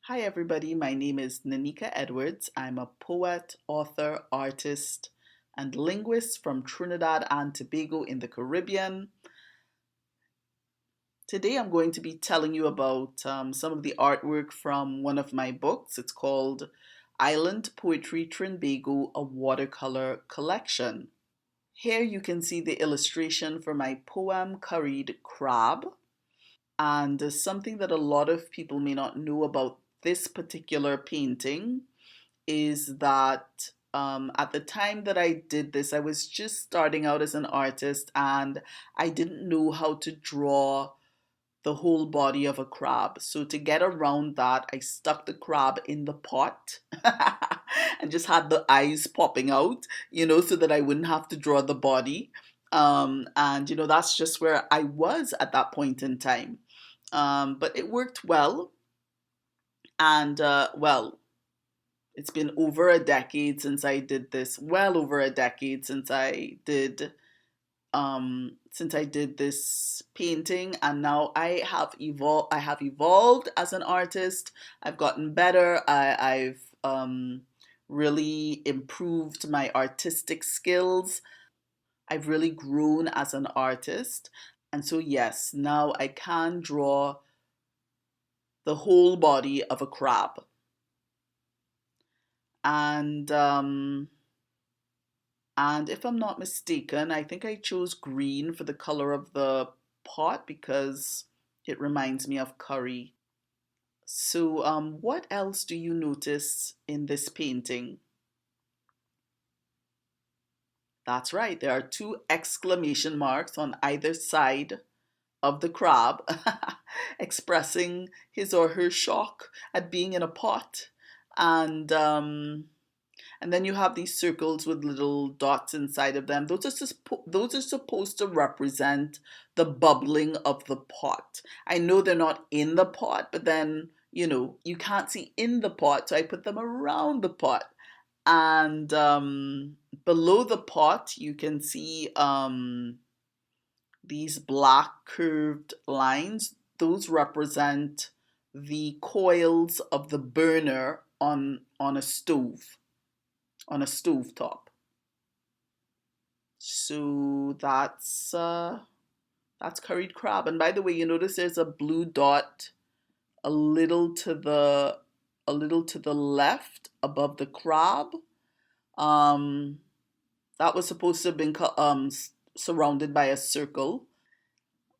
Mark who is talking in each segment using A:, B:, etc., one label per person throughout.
A: Hi, everybody. My name is Nanika Edwards. I'm a poet, author, artist, and linguist from Trinidad and Tobago in the Caribbean. Today, I'm going to be telling you about some of the artwork from one of my books. It's called Island Poetry Trinbago, a Watercolor Collection. Here you can see the illustration for my poem, Curried Crab. And something that a lot of people may not know about this particular painting is that at the time that I did this, I was just starting out as an artist and I didn't know how to draw the whole body of a crab. So to get around that, I stuck the crab in the pot and just had the eyes popping out, so that I wouldn't have to draw the body. And that's just where I was at that point in time. But it worked well. And it's been over a decade since I did this. Well over a decade since I did this painting, and now I have evolved as an artist. I've gotten better. I've really improved my artistic skills. I've really grown as an artist. And so yes, now I can draw the whole body of a crab. And if I'm not mistaken, I think I chose green for the color of the pot because it reminds me of curry. So, what else do you notice in this painting? That's right, there are two exclamation marks on either side of the crab, expressing his or her shock at being in a pot. And then you have these circles with little dots inside of them. Those are supposed to represent the bubbling of the pot. I know they're not in the pot, but then, you can't see in the pot, so I put them around the pot. And below the pot, you can see these black curved lines. Those represent the coils of the burner on a stove, on a stove top. So that's curried crab. And by the way, you notice there's a blue dot a little to the left above the crab. Um, that was supposed to have been surrounded by a circle.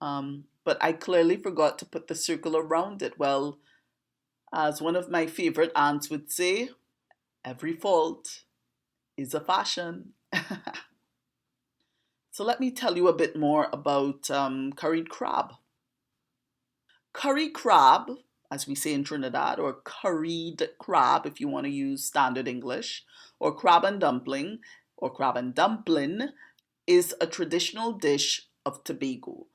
A: But I clearly forgot to put the circle around it. Well, as one of my favorite aunts would say, every fault is a fashion. So let me tell you a bit more about curried crab. Curry crab, as we say in Trinidad, or curried crab if you want to use standard English, or crab and dumpling, or crab and dumpling, is a traditional dish of Tobago.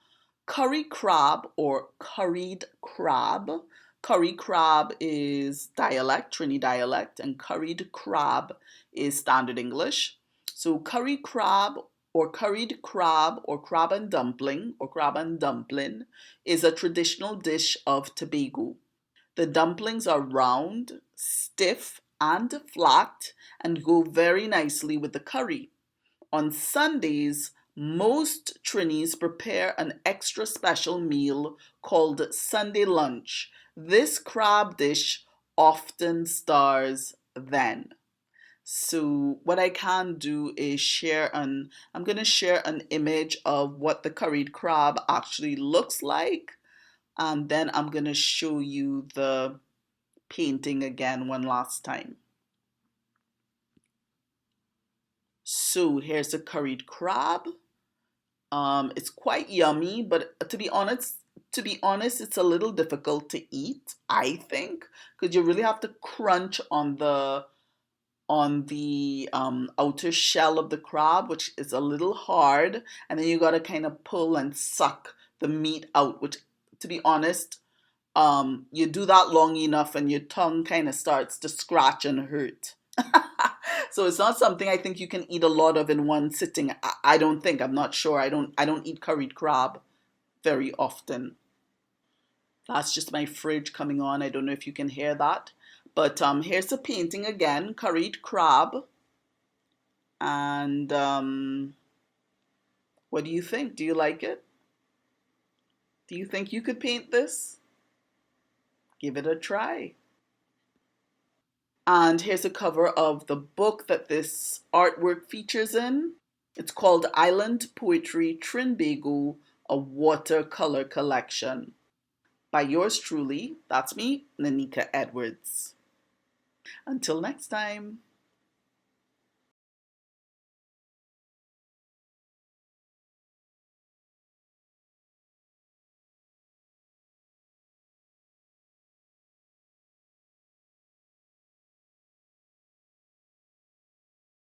A: Curry crab or curried crab. Curry crab is dialect, Trini dialect, and curried crab is standard English. So curry crab or curried crab or crab and dumpling is a traditional dish of Tobago. The dumplings are round, stiff, and flat and go very nicely with the curry. On Sundays, most Trinis prepare an extra special meal called Sunday lunch. This crab dish often stars then. So what I can do is I'm going to share an image of what the curried crab actually looks like. And then I'm going to show you the painting again one last time. So here's a curried crab. It's quite yummy, but to be honest, it's a little difficult to eat, I think, because you really have to crunch on the outer shell of the crab, which is a little hard, and then you gotta kind of pull and suck the meat out, which, to be honest, you do that long enough and your tongue kind of starts to scratch and hurt. So it's not something I think you can eat a lot of in one sitting. I don't think. I'm not sure. I don't eat curried crab very often. That's just my fridge coming on. I don't know if you can hear that. But here's the painting again, Curried Crab. And what do you think? Do you like it? Do you think you could paint this? Give it a try. And here's a cover of the book that this artwork features in. It's called Island Poetry Trinbago, a Watercolor Collection. By yours truly, that's me, Nanika Edwards. Until next time.